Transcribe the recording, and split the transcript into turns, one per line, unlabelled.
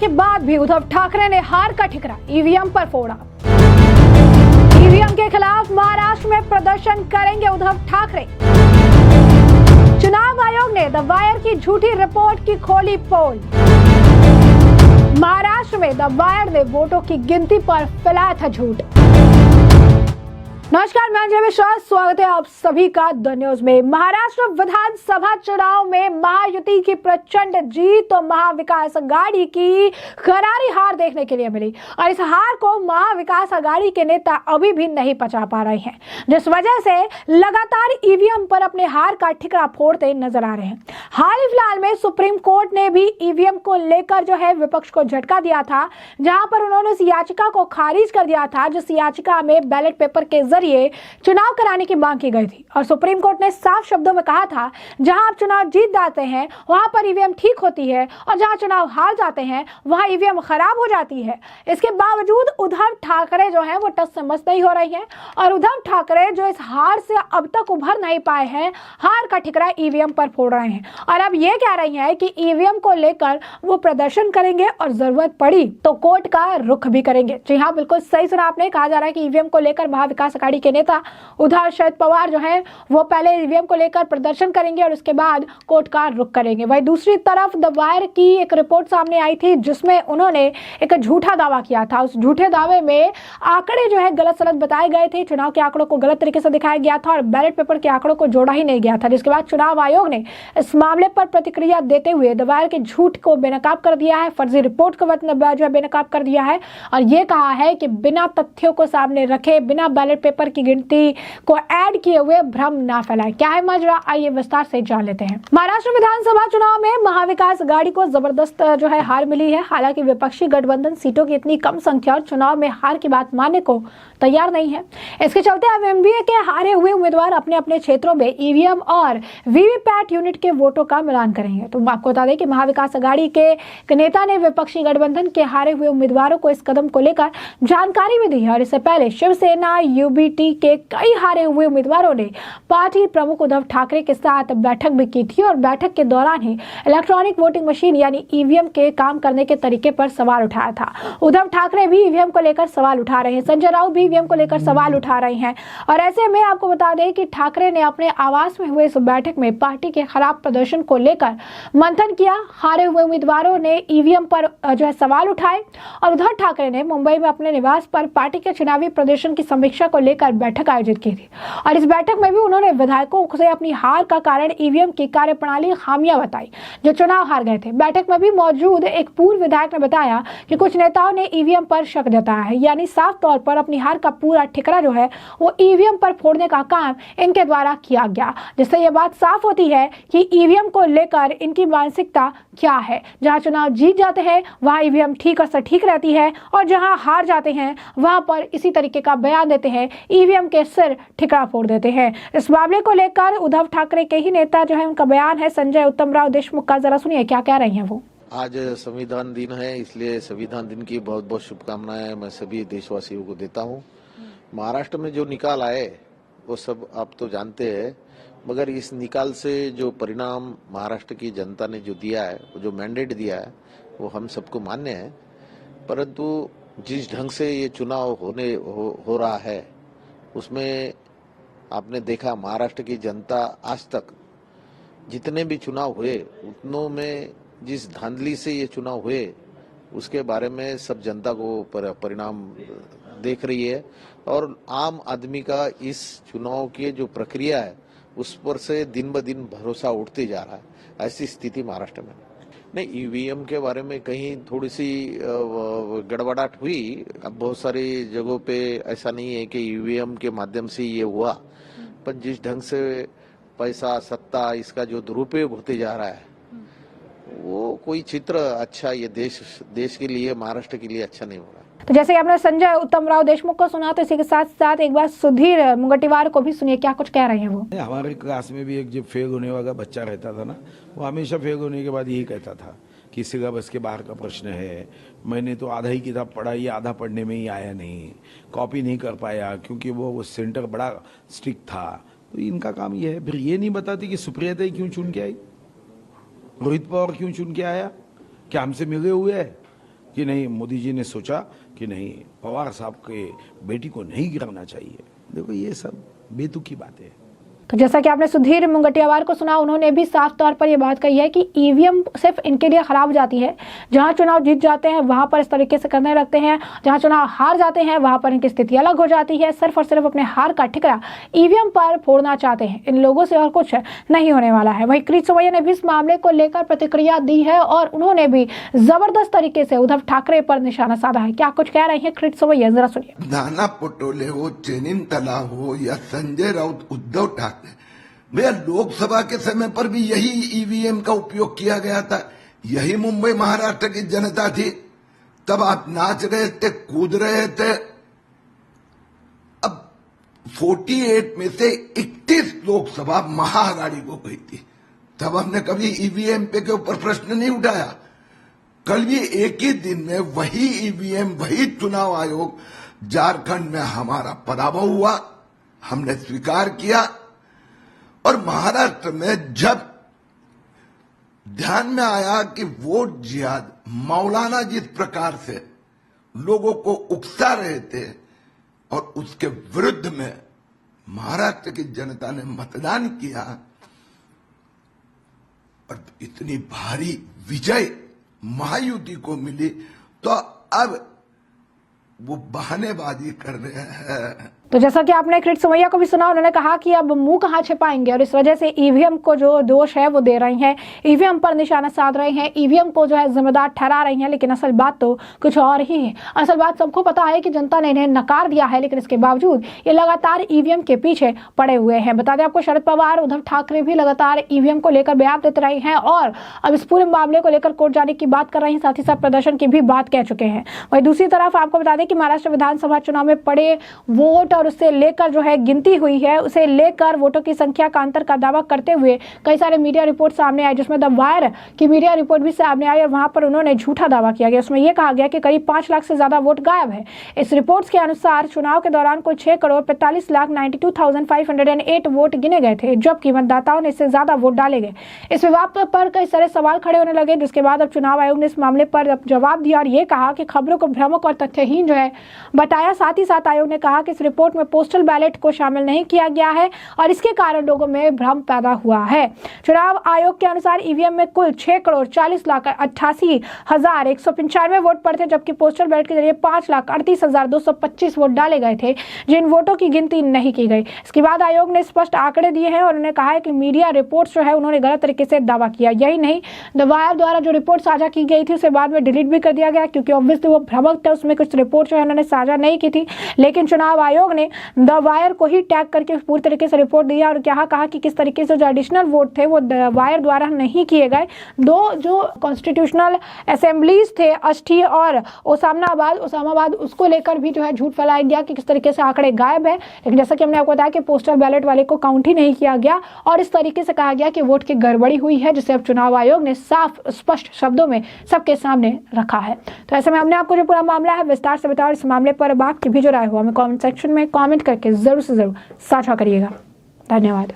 के बाद भी उद्धव ठाकरे ने हार का ठिकरा ईवीएम पर फोड़ा। ईवीएम के खिलाफ महाराष्ट्र में प्रदर्शन करेंगे उद्धव ठाकरे। चुनाव आयोग ने द वायर की झूठी रिपोर्ट की खोली पोल। महाराष्ट्र में द वायर ने वोटों की गिनती पर फैलाया था झूठ। नमस्कार, मैं अंजलि विश्वास, स्वागत है आप सभी का द न्यूज में। महाराष्ट्र विधानसभा चुनाव में महायुति की प्रचंड जीत तो महाविकास अघाड़ी की करारी हार देखने के लिए मिली और इस हार को महाविकास अघाड़ी के नेता अभी भी नहीं पचा पा रहे हैं, जिस वजह से लगातार ईवीएम पर अपने हार का ठिकरा फोड़ते नजर आ रहे हैं। हाल ही फिलहाल में सुप्रीम कोर्ट ने भी ईवीएम को लेकर जो है विपक्ष को झटका दिया था, जहां पर उन्होंने उस याचिका को खारिज कर दिया था जिस याचिका में बैलेट पेपर के जरिए चुनाव कराने की मांग की गई थी। और सुप्रीम कोर्ट ने साफ शब्दों में कहा था, जहां आप चुनाव जीत जाते हैं वहां पर ईवीएम ठीक होती है और जहां चुनाव हार जाते हैं वहां ईवीएम खराब हो जाती है। इसके बावजूद उद्धव ठाकरे जो है वो टस से मस नहीं हो रही है और उद्धव ठाकरे जो इस हार से अब तक उभर नहीं पाए हैं, हार का ठिकरा ईवीएम पर फोड़ रहे हैं और अब ये कह रही है कि ईवीएम को लेकर वो प्रदर्शन करेंगे और जरूरत पड़ी तो कोर्ट का रुख भी करेंगे। जी हाँ, बिल्कुल सही सुना आपने। कहा जा रहा है कि ईवीएम को लेकर महाविकास अघाड़ी के नेता उद्धव शरद पवार जो है वो पहले ईवीएम को लेकर प्रदर्शन करेंगे और उसके बाद कोर्ट का रुख करेंगे। वहीं दूसरी तरफ द वायर की एक रिपोर्ट सामने आई थी जिसमें उन्होंने एक झूठा दावा किया था। उस झूठे दावे में आंकड़े जो है गलत सलत बताए गए थे, चुनाव के आंकड़ों को गलत तरीके से दिखाया गया था और बैलेट पेपर के आंकड़ों को जोड़ा ही नहीं गया था, जिसके बाद चुनाव आयोग ने इस मामले पर प्रतिक्रिया देते हुए द वायर के झूठ को बेनकाब कर दिया है, फर्जी रिपोर्ट को जो है बेनकाब कर दिया है और ये कहा है कि बिना तथ्यों को सामने रखे, बिना बैलेट पेपर की गिनती को ऐड किए हुए भ्रम ना फैलाए। क्या है माजरा, आइए विस्तार से जान लेते हैं। महाराष्ट्र विधानसभा चुनाव में महाविकास अघाड़ी को जबरदस्त जो है हार मिली है। हालांकि विपक्षी गठबंधन सीटों की इतनी कम संख्या और चुनाव में हार की बात मानने को तैयार नहीं है। इसके चलते अब एमवीए के हारे हुए उम्मीदवार अपने अपने क्षेत्रों में ईवीएम और वीवीपैट यूनिट के वोटों का मिलान करेंगे। तो आपको बता दें कि महाविकास अघाड़ी के नेता ने विपक्षी गठबंधन के हारे हुए उम्मीदवारों को इस कदम को लेकर जानकारी भी दी है और इससे पहले शिवसेना यूबीटी के कई हारे हुए उम्मीदवारों ने पार्टी प्रमुख उद्धव ठाकरे के साथ बैठक भी की थी और बैठक के दौरान ही इलेक्ट्रॉनिक वोटिंग मशीन यानी ईवीएम के काम करने के तरीके पर सवाल उठाया था। उद्धव ठाकरे भी ईवीएम को लेकर सवाल उठा रहे हैं, संजय राउत भी ईवीएम को लेकर सवाल उठा रहे हैं और ऐसे में आपको बता दें कि ठाकरे ने अपने आवास में हुए इस बैठक में पार्टी के खराब प्रदर्शन को लेकर मंथन किया। हारे हुए उम्मीदवारों ने ईवीएम पर जो है सवाल उठाए और उद्धव ठाकरे ने मुंबई में अपने निवास पर पार्टी के चुनावी प्रदर्शन की समीक्षा को लेकर बैठक आयोजित की थी और इस बैठक में भी उन्होंने विधायकों से अपनी हार का कारण ईवीएम की कार्यप्रणाली खामियां बताई जो चुनाव हार गए थे। बैठक में भी मौजूद एक पूर्व विधायक ने बताया कि कुछ नेताओं ने ईवीएम पर शक जताया है, यानी साफ तौर पर अपनी हार का पूरा ठिकरा जो है वो ईवीएम पर फोड़ने का काम इनके द्वारा किया गया, जिससे यह बात साफ होती है कि ईवीएम को लेकर इनकी मानसिकता क्या है। जहां चुनाव जीत जाते हैं वहां ईवीएम ठीक और सटीक रहती है और जहां हार जाते हैं वहां पर इसी तरीके का बयान देते हैं, ईवीएम के सिर ठिकरा फोड़ देते हैं। इस मामले को लेकर उद्धव ठाकरे के ही नेता जो है उनका बयान है संजय उत्तमराव देशमुख का, जरा सुनिए क्या कह रही हैं वो।
आज संविधान दिन है, इसलिए संविधान दिन की बहुत बहुत शुभकामनाएं मैं सभी देशवासियों को देता हूं। महाराष्ट्र में जो निकाल आए वो सब आप तो जानते हैं, मगर इस निकाल से जो परिणाम महाराष्ट्र की जनता ने जो दिया है, वो जो मैंडेट दिया है वो हम सबको मान्य है, परंतु जिस ढंग से ये चुनाव हो रहा है उसमें आपने देखा महाराष्ट्र की जनता आज तक जितने भी चुनाव हुए उतनों में जिस धांधली से ये चुनाव हुए उसके बारे में सब जनता को परिणाम देख रही है और आम आदमी का इस चुनाव की जो प्रक्रिया है उस पर से दिन ब दिन भरोसा उठते जा रहा है। ऐसी स्थिति महाराष्ट्र में नहीं। ईवीएम के बारे में कहीं थोड़ी सी गड़बड़ाहट हुई, अब बहुत सारी जगहों पे ऐसा नहीं है कि ईवीएम के माध्यम से ये हुआ, पर जिस ढंग से पैसा सत्ता इसका जो दुरुपयोग होते जा रहा है वो कोई चित्र अच्छा ये देश के लिए, महाराष्ट्र के लिए अच्छा नहीं हो रहा।
तो जैसे आपने संजय उत्तमराव देशमुख को सुना, तो इसी के साथ साथ एक बार सुधीर मुंगटीवार को भी सुनिए क्या कुछ कह रहे हैं वो।
हमारे क्लास में भी एक जब फेल होने वाला बच्चा रहता था ना, वो हमेशा फेल होने के बाद यही कहता था कि सिलेबस के बाहर का प्रश्न है, मैंने तो आधा ही किताब पढ़ा, ये आधा पढ़ने में ही आया नहीं, कॉपी नहीं कर पाया क्योंकि वो सेंटर बड़ा स्ट्रिक्ट था। तो इनका काम ये है। फिर ये नहीं बताती कि सुप्रियता क्यों चुन के आई, रोहित पवार क्यों चुन के आया, क्या हमसे मिले हुए है, कि नहीं, मोदी जी ने सोचा कि नहीं, पवार साहब के बेटी को नहीं गिराना चाहिए। देखो ये सब बेतुकी बातें हैं।
तो जैसा कि आपने सुधीर मुंगटियावार को सुना, उन्होंने भी साफ तौर पर यह बात कही है कि ईवीएम सिर्फ इनके लिए खराब हो जाती है। जहां चुनाव जीत जाते हैं वहां पर इस तरीके से करने लगते हैं, जहां चुनाव हार जाते हैं वहां पर इनकी स्थिति अलग हो जाती है। सिर्फ और सिर्फ अपने हार का ठिकरा ईवीएम पर फोड़ना चाहते हैं। इन लोगों से और कुछ नहीं होने वाला है। वहीं किरीट सोमैया ने भी इस मामले को लेकर प्रतिक्रिया दी है और उन्होंने भी जबरदस्त तरीके से उद्धव ठाकरे पर निशाना साधा है। क्या कुछ कह रहे हैं किरीट सोमैया, जरा सुनिए।
नाना पटोले हो, चेनिनतला हो या संजय राउत, उद्धव ठाकरे, भैया लोकसभा के समय पर भी यही ईवीएम का उपयोग किया गया था। यही मुंबई महाराष्ट्र की जनता थी। तब आप नाच रहे थे, कूद रहे थे। अब 48 में से 31 लोकसभा महाआघाड़ी को गई थी। तब हमने कभी ईवीएम पे के ऊपर प्रश्न नहीं उठाया। कल भी एक ही दिन में वही ईवीएम, वही चुनाव आयोग, झारखंड में हमारा पराभव हुआ, हमने स्वीकार किया। और महाराष्ट्र में जब ध्यान में आया कि वोट जिहाद, मौलाना जिस प्रकार से लोगों को उकसा रहे थे और उसके विरुद्ध में महाराष्ट्र की जनता ने मतदान किया और इतनी भारी विजय महायुति को मिली, तो अब वो बहानेबाजी कर रहे हैं।
तो जैसा कि आपने किरीट सोमैया को भी सुना, उन्होंने कहा कि अब मुंह कहां छिपाएंगे और इस वजह से ईवीएम को जो दोष है वो दे रहे हैं, ईवीएम पर निशाना साध रहे हैं, ईवीएम को जो है जिम्मेदार ठहरा रहे हैं। लेकिन असल बात तो कुछ और ही है। असल बात सबको पता है कि जनता ने इन्हें नकार दिया है, लेकिन इसके बावजूद ये लगातार ईवीएम के पीछे पड़े हुए हैं। बता दें आपको, शरद पवार, उद्धव ठाकरे भी लगातार ईवीएम को लेकर बयान देते रहे हैं और अब इस पूरे मामले को लेकर कोर्ट जाने की बात कर रहे हैं, साथ ही साथ प्रदर्शन की भी बात कह चुके हैं। वहीं दूसरी तरफ आपको बता दें कि महाराष्ट्र विधानसभा चुनाव में पड़े वोट और उससे लेकर जो है गिनती हुई है, उसे लेकर वोटों की संख्या का अंतर का दावा करते हुए कई सारे मीडिया रिपोर्ट सामने आए, जिसमें द वायर की मीडिया रिपोर्ट भी सामने आई और वहां पर उन्होंने झूठा दावा किया गया। उसमें यह कहा गया कि करीब 5 लाख से ज्यादा वोट गायब है। इस रिपोर्ट्स के अनुसार चुनाव के दौरान कुल 6,45,92,508 वोट गिने गए थे, जबकि मतदाताओं ने इससे ज्यादा वोट डाले गए। इस विवाद पर कई सारे सवाल खड़े होने लगे, जिसके बाद अब चुनाव आयोग ने इस मामले पर जवाब दिया और ये कहा कि खबरों को भ्रामक और तथ्यहीन जो है बताया। साथ ही साथ आयोग ने कहा कि इस रिपोर्ट में पोस्टल बैलेट को शामिल नहीं किया गया है और इसके कारण लोगों में भ्रम पैदा हुआ है। चुनाव आयोग के अनुसार ईवीएम में कुल 6,40,88,195 वोट पड़े थे, जबकि पोस्टल बैलेट के जरिए 5,38,225 वोट डाले गए थे, जिन वोटों की गिनती नहीं की गई। इसके बाद आयोग ने स्पष्ट आंकड़े दिए हैं और उन्होंने कहा है कि मीडिया रिपोर्ट्स जो है उन्होंने गलत तरीके से दावा किया। यही नहीं, द वायर द्वारा जो रिपोर्ट साझा की गई थी उसे बाद में डिलीट भी कर दिया गया, क्योंकि ऑब्वियसली वो भ्रामक था, उसमें कुछ रिपोर्ट जो है उन्होंने साझा नहीं की थी। लेकिन चुनाव आयोग ने द वायर को ही टैग करके पूरी तरीके से रिपोर्ट दिया और क्या कहा कि किस तरीके से जो एडिशनल वोट थे वो द वायर द्वारा नहीं किए गए। दो जो कॉन्स्टिट्यूशनल असेंबलीज थे, अष्टी और ओसामाबाद, उसको लेकर भी जो है झूठ फैलाया गया कि किस तरीके से आंकड़े गायब है। लेकिन जैसा कि हमने आपको बताया कि पोस्टल बैलेट वाले को काउंट ही नहीं किया गया और इस तरीके से कहा गया कि वोट की गड़बड़ी हुई है, जिसे अब चुनाव आयोग ने साफ स्पष्ट शब्दों में सबके सामने रखा है। तो ऐसे में हमने आपको जो पूरा मामला है विस्तार से बताया। इस मामले पर आपकी भी जो राय हो हमें कमेंट सेक्शन में कमेंट करके जरूर से जरूर साझा करिएगा। धन्यवाद।